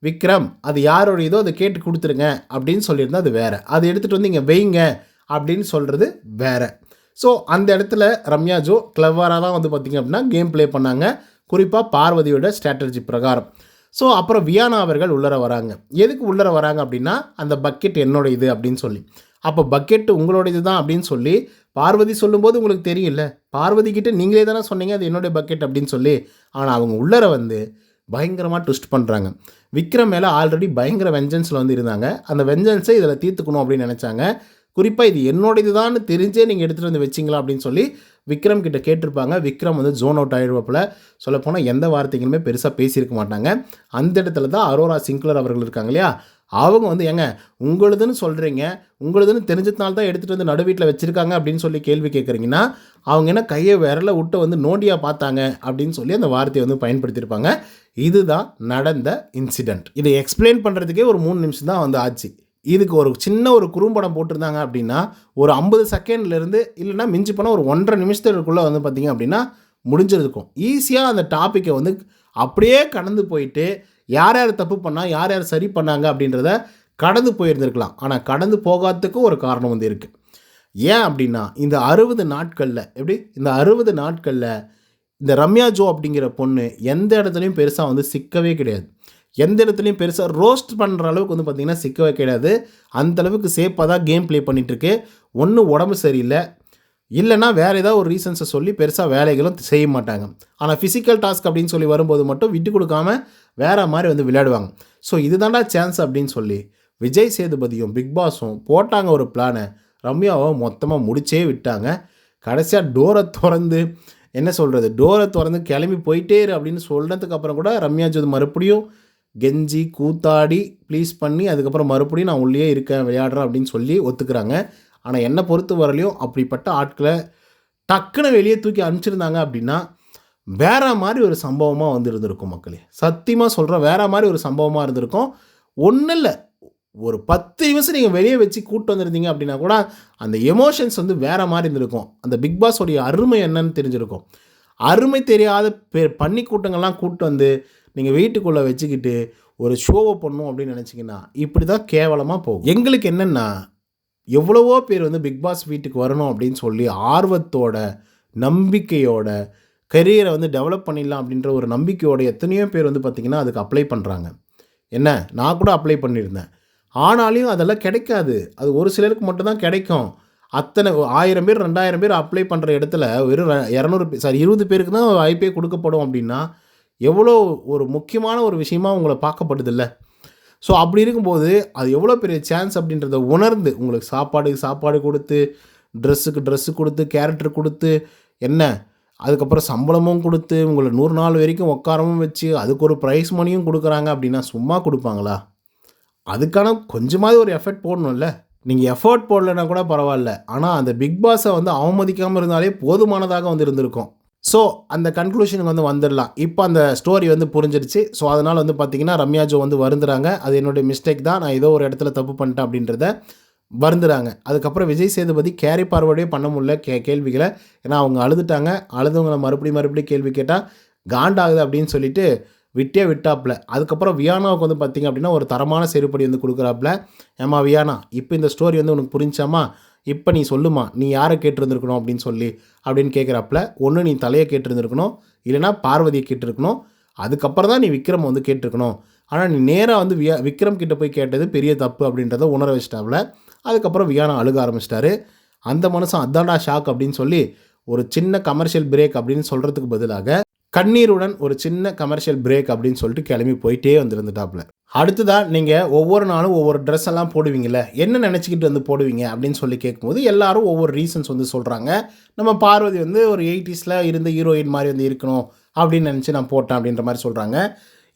விக்ரம் அது யாரோட இதோ அதை கேட்டு கொடுத்துருங்க அப்படின்னு சொல்லியிருந்தால் அது வேறு, அதை எடுத்துகிட்டு வந்து இங்கே வைங்க அப்படின்னு சொல்கிறது வேறு. ஸோ அந்த இடத்துல ரம்யா ஜோ கிளவராக தான் வந்து பார்த்திங்க அப்படின்னா கேம் ப்ளே பண்ணாங்க, குறிப்பாக பார்வதியோட ஸ்ட்ராட்டஜி பிரகாரம். ஸோ அப்புறம் வியானா அவர்கள் உள்ளர வராங்க. எதுக்கு உள்ளர வராங்க அப்படின்னா, அந்த பக்கெட் என்னோட இது அப்படின்னு சொல்லி. அப்போ பக்கெட்டு உங்களோட இது தான் அப்படின்னு சொல்லி பார்வதி சொல்லும்போது உங்களுக்கு தெரியல, பார்வதி கிட்டே நீங்களே தானே சொன்னீங்க அது என்னுடைய பக்கெட் அப்படின்னு சொல்லி. ஆனால் அவங்க உள்ளர வந்து பயங்கரமாக ட்விஸ்ட் பண்ணுறாங்க. விக்ரம் மேலே ஆல்ரெடி பயங்கர வெஞ்சன்ஸில் வந்து இருந்தாங்க, அந்த வெஞ்சன்ஸை இதில் தீர்த்துக்கணும் அப்படின்னு நினச்சாங்க. குறிப்பாக இது என்னோட இது தான் தெரிஞ்சே நீங்கள் எடுத்துகிட்டு வந்து வச்சிங்களா அப்படின்னு சொல்லி விக்ரம் கிட்ட கேட்டிருப்பாங்க. விக்ரம் வந்து ஜோன் அவுட் ஆகிடுவாப்பில். சொல்லப்போனால் எந்த வார்த்தைகளுமே பெருசாக பேசியிருக்க மாட்டாங்க. அந்த இடத்துல தான் அரோரா சிங்க்லர் அவர்கள் இருக்காங்க இல்லையா, அவங்க வந்து ஏங்க உங்களுதுன்னு சொல்கிறீங்க, உங்களுதுன்னு தெரிஞ்சதுனால தான் எடுத்துகிட்டு வந்து நடு வீட்டில் வச்சுருக்காங்க அப்படின்னு சொல்லி கேள்வி கேட்குறீங்கன்னா, அவங்க என்ன கையை விரல விட்டு வந்து நோண்டியா பார்த்தாங்க அப்படின்னு சொல்லி அந்த வார்த்தையை வந்து பயன்படுத்தியிருப்பாங்க. இதுதான் நடந்த இன்சிடெண்ட். இதை எக்ஸ்பிளைன் பண்ணுறதுக்கே ஒரு 3 நிமிஷம் தான் வந்து ஆச்சு. இதுக்கு ஒரு சின்ன ஒரு குறும்படம் போட்டிருந்தாங்க அப்படின்னா, ஒரு 50 செகண்ட்லேருந்து இல்லைன்னா மிஞ்சி போனால் ஒரு 1.5 நிமிஷத்துக்குள்ளே வந்து பார்த்திங்க அப்படின்னா முடிஞ்சிருக்கும். ஈஸியாக அந்த டாப்பிக்கை வந்து அப்படியே கடந்து போயிட்டு, யார் யார் தப்பு பண்ணா, யார் யார் சரி பண்ணாங்க அப்படின்றத கடந்து போயிருந்திருக்கலாம். ஆனால் கடந்து போகாததுக்கும் ஒரு காரணம் வந்து இருக்குது. ஏன் அப்படின்னா, இந்த 60 நாட்களில் இந்த 60 நாட்களில் இந்த ரம்யா ஜோ அப்படிங்கிற பொண்ணு எந்த இடத்துலையும் பெருசாக வந்து சிக்கவே கிடையாது. எந்த இடத்துலையும் பெருசாக ரோஸ்ட் பண்ணுற அளவுக்கு வந்து பார்த்திங்கன்னா சிக்கவே கிடையாது. அந்தளவுக்கு சேஃபாக தான் கேம் ப்ளே பண்ணிகிட்ருக்கு. ஒன்று உடம்பு சரியில்லை, இல்லைனா வேறு ஏதாவது ஒரு ரீசன்ஸை சொல்லி பெருசாக வேலைகளும் செய்ய மாட்டாங்க. ஆனால் ஃபிசிக்கல் டாஸ்க் அப்படின்னு சொல்லி வரும்போது மட்டும் விட்டு கொடுக்காம வேறு மாதிரி வந்து விளையாடுவாங்க. ஸோ இதுதான்டா சான்ஸ் அப்படின்னு சொல்லி விஜய் சேதுபதியும் பிக் பாஸும் போட்டாங்க ஒரு பிளானை. ரம்யாவை மொத்தமாக முடிச்சே விட்டாங்க. கடைசியாக டோரை திறந்து கிளம்பி போயிட்டே இரு அப்படின்னு சொன்னதுக்கு அப்புறம் கூட ரம்யா ஜோதி மறுபடியும் கெஞ்சி கூத்தாடி ப்ளீஸ் பண்ணி அதுக்கப்புறம் மறுபடியும் நான் உள்ளே இருக்கேன் விளையாடுறேன் அப்படின்னு சொல்லி ஒத்துக்கிறாங்க. ஆனால் என்னை பொறுத்த வரலையும் அப்படிப்பட்ட ஆட்களை டக்குன்னு வெளியே தூக்கி அனுப்பிச்சிருந்தாங்க அப்படின்னா வேறு மாதிரி ஒரு சம்பவமாக வந்து இருந்திருக்கும் மக்களே. சத்தியமாக சொல்கிறேன், வேறு மாதிரி ஒரு சம்பவமாக இருந்திருக்கும். ஒன்றும் இல்லை, ஒரு 10 நிமிஷம் நீங்கள் வெளியே வச்சு கூப்பிட்டு வந்திருந்தீங்க அப்படின்னா கூட அந்த எமோஷன்ஸ் வந்து வேறு மாதிரி இருந்திருக்கும். அந்த பிக் பாஸோடைய அருமை என்னன்னு தெரிஞ்சிருக்கும். அருமை தெரியாத பன்னி கூட்டங்கள்லாம் கூப்பிட்டு வந்து நீங்கள் வீட்டுக்குள்ளே வச்சுக்கிட்டு ஒரு ஷோவை பண்ணணும் அப்படின்னு நினச்சிங்கன்னா இப்படி தான் கேவலமாக போகும். எங்களுக்கு என்னென்னா, எவ்வளவோ பேர் வந்து பிக் பாஸ் வீட்டுக்கு வரணும் அப்படின்னு சொல்லி ஆர்வத்தோட, நம்பிக்கையோட, கரியரை வந்து டெவலப் பண்ணிடலாம் அப்படின்ற ஒரு நம்பிக்கையோட எத்தனையோ பேர் வந்து பார்த்திங்கன்னா அதுக்கு அப்ளை பண்ணுறாங்க. என்ன, நான் கூட அப்ளை பண்ணியிருந்தேன். ஆனாலும் அதெல்லாம் கிடைக்காது. அது ஒரு சிலருக்கு மட்டும்தான் கிடைக்கும். அத்தனை 1000 பேர் 2000 பேர் அப்ளை பண்ணுற இடத்துல வெறும் 20 பேருக்கு தான் வாய்ப்பே கொடுக்கப்படும் அப்படின்னா எவ்வளோ ஒரு முக்கியமான ஒரு விஷயமாக உங்களை பார்க்கப்படுதில்ல. ஸோ அப்படி இருக்கும்போது அது எவ்வளோ பெரிய சான்ஸ் அப்படின்றத உணர்ந்து உங்களுக்கு சாப்பாடு கொடுத்து, ட்ரெஸ்ஸு கொடுத்து, கேரக்டர் கொடுத்து, என்ன அதுக்கப்புறம் சம்பளமும் கொடுத்து, உங்களை 100 நாள் வரைக்கும் உட்காரவும் வச்சு அதுக்கு ஒரு ப்ரைஸ் மணியும் கொடுக்குறாங்க அப்படின்னா சும்மா கொடுப்பாங்களா? அதுக்கான கொஞ்சமாவது ஒரு எஃபர்ட் போடணும்ல. நீங்கள் எஃபர்ட் போடலைன்னா கூட பரவாயில்ல, ஆனால் அந்த பிக் பாஸை வந்து அவமதிக்காமல் இருந்தாலே போதுமானதாக வந்து இருந்திருக்கும். ஸோ அந்த கன்க்ளூஷனுக்கு வந்து வந்துடலாம். இப்போ அந்த ஸ்டோரி வந்து புரிஞ்சிடுச்சு. ஸோ அதனால் வந்து பார்த்திங்கன்னா ரம்யா ஜோ வந்து வருந்துறாங்க. அது என்னுடைய மிஸ்டேக் தான், நான் ஏதோ ஒரு இடத்துல தப்பு பண்ணிட்டேன் அப்படின்றத வருந்துறாங்க. அதுக்கப்புறம் விஜய் சேதுபதி கேரி பார்வர்டே பண்ண முடியல கேள்விகளை. ஏன்னா அவங்க அழுதுட்டாங்க. அழுதவங்களை மறுபடியும் கேள்வி கேட்டால் காண்டாகுது அப்படின்னு சொல்லிட்டு விட்டாப்புல. அதுக்கப்புறம் வியானாவுக்கு வந்து பார்த்திங்க அப்படின்னா ஒரு தரமான செருப்படி வந்து கொடுக்குறாப்புல. ஏம்மா வியானா, இப்போ இந்த ஸ்டோரி வந்து உனக்கு புரிஞ்சாமா? இப்போ நீ சொல்லுமா, நீ யாரை கேட்டிருந்துருக்கணும் அப்படின்னு கேட்குறாப்புல. ஒன்று நீ தலையை கேட்டிருந்துருக்கணும், இல்லைனா பார்வதியை கேட்டிருக்கணும், அதுக்கப்புறம் தான் நீ விக்ரம் வந்து கேட்டிருக்கணும். ஆனால் நீ நேராக வந்து விக்ரம் கிட்டே போய் கேட்டது பெரிய தப்பு அப்படின்றத உணர வச்சிட்டாப்புல. அதுக்கப்புறம் வியானா அழுக ஆரம்பிச்சிட்டாரு. அந்த மனுஷன் அதான்டா ஷாக் அப்படின்னு சொல்லி ஒரு சின்ன கமர்ஷியல் பிரேக் அப்படின்னு சொல்கிறதுக்கு பதிலாக கண்ணீருடன் ஒரு சின்ன கமர்ஷியல் பிரேக் அப்படின்னு சொல்லிட்டு கிளம்பி போயிட்டே வந்துருந்துட்டாப்புல. அடுத்ததான் நீங்கள் ஒவ்வொரு நாளும் ஒவ்வொரு ட்ரெஸ் எல்லாம் போடுவீங்கள்ல, என்ன நினச்சிக்கிட்டு வந்து போடுவீங்க அப்படின்னு சொல்லி கேட்கும்போது எல்லாரும் ஒவ்வொரு ரீசன்ஸ் வந்து சொல்கிறாங்க. நம்ம பார்வதி வந்து ஒரு 80s இருந்த ஹீரோயின் மாதிரி வந்து இருக்கணும் அப்படின்னு நினச்சி நான் போட்டேன் அப்படின்ற மாதிரி சொல்கிறாங்க.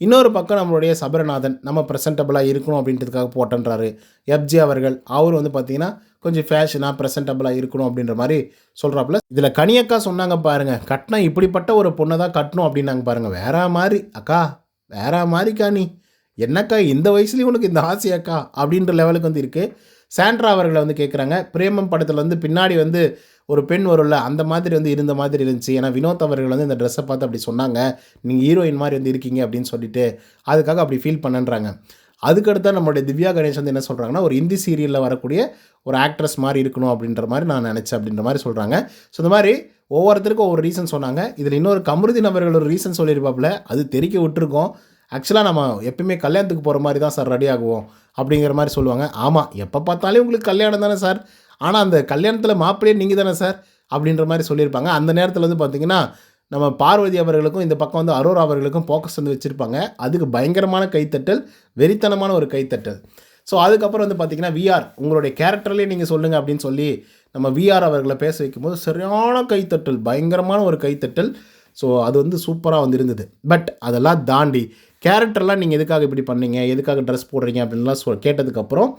இன்னொரு பக்கம் நம்மளுடைய சபரநாதன் நம்ம ப்ரெசென்டபுளாக இருக்கணும் அப்படின்றதுக்காக போட்டேன்றாரு. எஃப்ஜே அவர்கள் அவர் வந்து பார்த்திங்கன்னா கொஞ்சம் ஃபேஷனாக ப்ரெசென்டபுளாக இருக்கணும் அப்படின்ற மாதிரி சொல்கிறாப்புல. இதில் கனியக்கா சொன்னாங்க பாருங்கள், கட்டினா இப்படிப்பட்ட ஒரு பொண்ணை தான் கட்டணும் அப்படின்னாங்க பாருங்கள். வேற மாதிரி அக்கா, வேற மாதிரிக்கா, நீ என்னக்கா இந்த வயசுலேயும் உனக்கு இந்த ஆசையாக்கா அப்படின்ற லெவலுக்கு வந்து இருக்குது. சாண்ட்ரா அவர்களை வந்து கேட்குறாங்க, பிரேமம் படத்தில் வந்து பின்னாடி வந்து ஒரு பெண் வரும்ல, அந்த மாதிரி வந்து இருந்த மாதிரி இருந்துச்சு. ஏன்னா வினோத் அவர்கள் வந்து இந்த ட்ரெஸ்ஸை பார்த்து அப்படி சொன்னாங்க, நீங்கள் ஹீரோயின் மாதிரி வந்து இருக்கீங்க அப்படின்னு சொல்லிட்டு அதுக்காக அப்படி ஃபீல் பண்ணுன்றாங்க. அதுக்கடுத்தா நம்மளுடைய திவ்யா கணேஷ் வந்து என்ன சொல்கிறாங்கன்னா, ஒரு ஹிந்தி சீரியலில் வரக்கூடிய ஒரு ஆக்ட்ரஸ் மாதிரி இருக்கணும் அப்படின்ற மாதிரி நான் நினச்சேன் அப்படின்ற மாதிரி சொல்கிறாங்க. ஸோ இந்த மாதிரி ஒவ்வொருத்தருக்கும் ஒவ்வொரு ரீசன் சொன்னாங்க. இதில் இன்னொரு கமருதீன் அவர்கள் ஒரு ரீசன் சொல்லியிருப்பாப்புல, அது தெரிக்க விட்டுருக்கோம். ஆக்சுவலாக நம்ம எப்பயுமே கல்யாணத்துக்கு போகிற மாதிரி தான் சார் ரெடி ஆகுவோம் அப்படிங்கிற மாதிரி சொல்லுவாங்க. ஆமாம், எப்போ பார்த்தாலே உங்களுக்கு கல்யாணம் தானே சார், ஆனால் அந்த கல்யாணத்தில் மாப்பிள்ளையே நீங்கள் தானே சார் அப்படின்ற மாதிரி சொல்லியிருப்பாங்க. அந்த நேரத்தில் வந்து பார்த்திங்கன்னா நம்ம பார்வதி அவர்களுக்கும் இந்த பக்கம் வந்து அரோரா அவர்களுக்கும் ஃபோக்கஸ் வந்து வச்சுருப்பாங்க. அதுக்கு பயங்கரமான கைத்தட்டல், வெறித்தனமான ஒரு கைத்தட்டல். ஸோ அதுக்கப்புறம் வந்து பார்த்திங்கன்னா விஆர் உங்களுடைய கேரக்டர்லேயே நீங்கள் சொல்லுங்கள் அப்படின்னு சொல்லி நம்ம விஆர் அவர்களை பேச வைக்கும்போது சரியான கைத்தட்டல், பயங்கரமான ஒரு கைத்தட்டல். ஸோ அது வந்து சூப்பராக வந்து இருந்தது. பட் அதெல்லாம் தாண்டி கேரக்டர்லாம் நீங்கள் எதுக்காக இப்படி பண்ணீங்க, எதுக்காக ட்ரெஸ் போடுறீங்க அப்படின்லாம் கேட்டதுக்கப்புறம்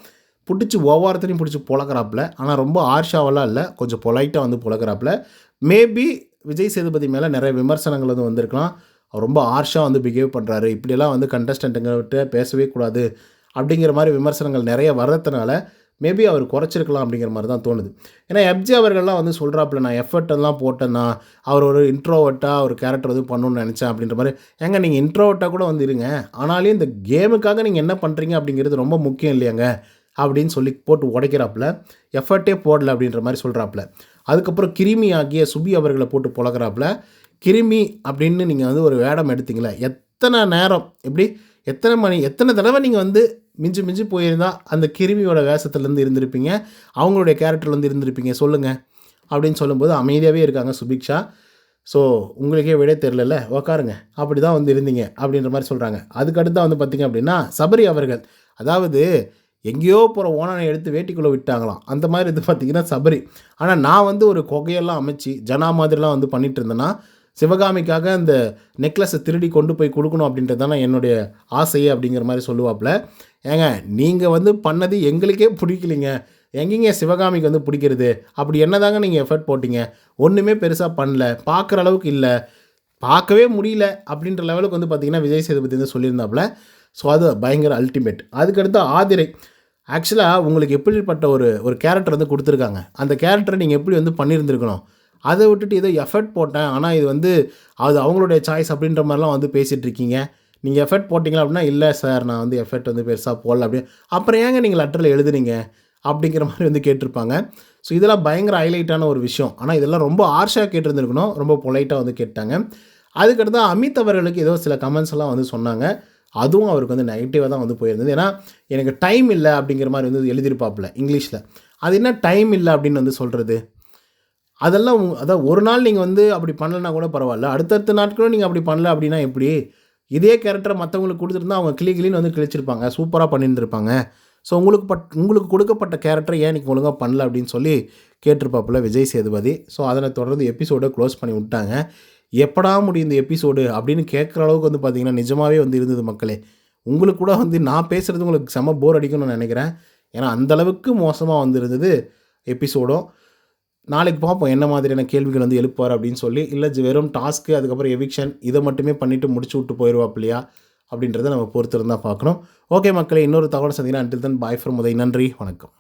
பிடிச்சி ஒவ்வொருத்தரையும் பிடிச்சி பொழக்கிறாப்புல. ஆனால் ரொம்ப ஹார்ஷாவெல்லாம் இல்லை, கொஞ்சம் பொலைட்டாக வந்து பொழக்கிறாப்புல. மேபி விஜய் சேதுபதி மேலே நிறைய விமர்சனங்கள் வந்து வந்திருக்கலாம். அவர் ரொம்ப ஹார்ஷாக வந்து பிஹேவ் பண்ணுறாரு, இப்படியெல்லாம் வந்து கண்டஸ்டண்ட்டுங்கிட்ட பேசவே கூடாது அப்படிங்கிற மாதிரி விமர்சனங்கள் நிறைய வர்றதுனால மேபி அவர் குறைச்சிருக்கலாம் அப்படிங்கிற மாதிரி தான் தோணுது. ஏன்னா எஃப்ஜே அவர்கள்லாம் வந்து சொல்கிறாப்புல, நான் எஃபர்ட் எல்லாம் போட்டேன்னா, அவர் ஒரு இன்ட்ரோவர்ட்டாக ஒரு கேரக்டர் வந்து பண்ணணும்னு நினச்சேன் அப்படின்ற மாதிரி. ஏங்க நீங்கள் இன்ட்ரோவர்ட்டாக கூட வந்து இருங்க, ஆனாலும் இந்த கேமுக்காக நீங்கள் என்ன பண்ணுறீங்க அப்படிங்கிறது ரொம்ப முக்கியம் இல்லையாங்க அப்படின்னு சொல்லி போட்டு உடைக்கிறாப்புல. எஃபர்ட்டே போடல அப்படின்ற மாதிரி சொல்கிறாப்புல. அதுக்கப்புறம் கிருமி ஆகிய சுபி அவர்களை போட்டு புழக்கிறாப்புல. கிருமி அப்படின்னு நீங்கள் வந்து ஒரு வேடம் எடுத்தீங்களே, எத்தனை நேரம் எப்படி எத்தனை தடவை நீங்கள் வந்து மிஞ்சி மிஞ்சி போயிருந்தா அந்த கிருமியோட வேஷத்துலேருந்து இருந்திருப்பீங்க, அவங்களுடைய கேரக்டர்லேருந்து இருந்திருப்பீங்க சொல்லுங்கள் அப்படின்னு சொல்லும்போது அமைதியாகவே இருக்காங்க சுபிக்ஷா. ஸோ உங்களுக்கே விட தெரிலல, உக்காருங்க, அப்படி தான் வந்து இருந்தீங்க அப்படின்ற மாதிரி சொல்கிறாங்க. அதுக்கடுத்து வந்து பார்த்திங்க அப்படின்னா சபரி அவர்கள், அதாவது எங்கேயோ போகிற ஓனானை எடுத்து வேட்டிக்குள்ளே விட்டாங்களாம், அந்த மாதிரி இது பார்த்திங்கன்னா சபரி. ஆனால் நான் வந்து ஒரு கொகையெல்லாம் அமைச்சு ஜனா மாதிரிலாம் வந்து பண்ணிகிட்டு இருந்தேன்னா சிவகாமிக்காக அந்த நெக்லஸை திருடி கொண்டு போய் கொடுக்கணும் அப்படின்றது தானே என்னுடைய ஆசையே அப்படிங்கிற மாதிரி சொல்லுவாப்புல. ஏங்க நீங்கள் வந்து பண்ணது எங்களுக்கே பிடிக்கலிங்க, எங்கேங்க சிவகாமிக்கு வந்து பிடிக்கிறது, அப்படி என்ன தாங்க நீங்கள் எஃபர்ட் போட்டிங்க, ஒன்றுமே பெருசாக பண்ணல, பார்க்குற அளவுக்கு இல்லை, பார்க்கவே முடியல அப்படின்ற லெவலுக்கு வந்து பார்த்திங்கன்னா விஜய் சேதுபதி வந்து சொல்லியிருந்தாப்புல. ஸோ அது பயங்கர அல்டிமேட். அதுக்கடுத்து ஆதிரை, ஆக்சுவலாக உங்களுக்கு எப்படிப்பட்ட ஒரு கேரக்டர் வந்து கொடுத்துருக்காங்க, அந்த கேரக்டரை நீங்கள் எப்படி வந்து பண்ணியிருந்துருக்கணும், அதை விட்டுட்டு ஏதோ எஃபர்ட் போட்டேன், ஆனால் இது வந்து அது அவங்களுடைய சாய்ஸ் அப்படின்ற மாதிரிலாம் வந்து பேசிகிட்டு இருக்கீங்க. நீங்கள் எஃபர்ட் போட்டிங்களா அப்படின்னா, இல்லை சார் நான் வந்து எஃபர்ட் வந்து பெருசாக போடல அப்படின்னு. அப்புறம் ஏங்க நீங்கள் லெட்டரில் எழுதுனீங்க அப்படிங்கிற மாதிரி வந்து கேட்டிருப்பாங்க. ஸோ இதெல்லாம் பயங்கர ஹைலைட்டான ஒரு விஷயம். ஆனால் இதெல்லாம் ரொம்ப ஹார்ஷாக கேட்டிருந்துருக்கணும், ரொம்ப பொலைட்டாக வந்து கேட்டாங்க. அதுக்கடுத்து அமித் அவர்களுக்கு ஏதோ சில கமெண்ட்ஸ் எல்லாம் வந்து சொன்னாங்க. அதுவும் அவருக்கு வந்து நெகட்டிவாக தான் வந்து போயிருந்தது. ஏன்னா எனக்கு டைம் இல்லை அப்படிங்கிற மாதிரி வந்து எழுதியிருப்பாப்புல இங்கிலீஷில். அது என்ன டைம் இல்லை அப்படின்னு வந்து சொல்கிறது, அதெல்லாம் அதான் ஒரு நாள் நீங்கள் வந்து அப்படி பண்ணலைன்னா கூட பரவாயில்ல, அடுத்தடுத்த நாட்களும் நீங்கள் அப்படி பண்ணல அப்படின்னா எப்படி? இதே கேரக்டரை மற்றவங்களுக்கு கொடுத்துருந்தா அவங்க கிளின்னு வந்து கிழிச்சிருப்பாங்க, சூப்பராக பண்ணியிருந்திருப்பாங்க. ஸோ உங்களுக்கு கொடுக்கப்பட்ட கேரக்டரை ஏன் நீங்கள் ஒழுங்காக பண்ணல அப்படின்னு சொல்லி கேட்டிருப்பாப்புல விஜய் சேதுபதி. ஸோ அதனை தொடர்ந்து எபிசோடை க்ளோஸ் பண்ணி விட்டாங்க. எப்படா முடியும் இந்த எபிசோடு அப்படின்னு கேட்குற அளவுக்கு வந்து பார்த்திங்கன்னா நிஜமாகவே வந்து இருந்தது மக்களே. உங்களுக்கு கூட வந்து நான் பேசுகிறது உங்களுக்கு செம்ம போர் அடிக்கும்னு நினைக்கிறேன். ஏன்னா அந்தளவுக்கு மோசமாக வந்துருந்தது எபிசோடும். நாளைக்கு பார்ப்போம் என்ன மாதிரியான கேள்விகள் வந்து எழுப்புவார் அப்படின்னு சொல்லி. இல்லை வெறும் டாஸ்க்கு அதுக்கப்புறம் எவிக்ஷன் இதை மட்டுமே பண்ணிவிட்டு முடிச்சு விட்டு போயிடுவாப்பில்லையா அப்படின்றத நம்ம பொறுத்திருந்தால் பார்க்கணும். ஓகே மக்களே, இன்னொரு தகவல் சந்திங்கன்னா until then bye from Uday. நன்றி, வணக்கம்.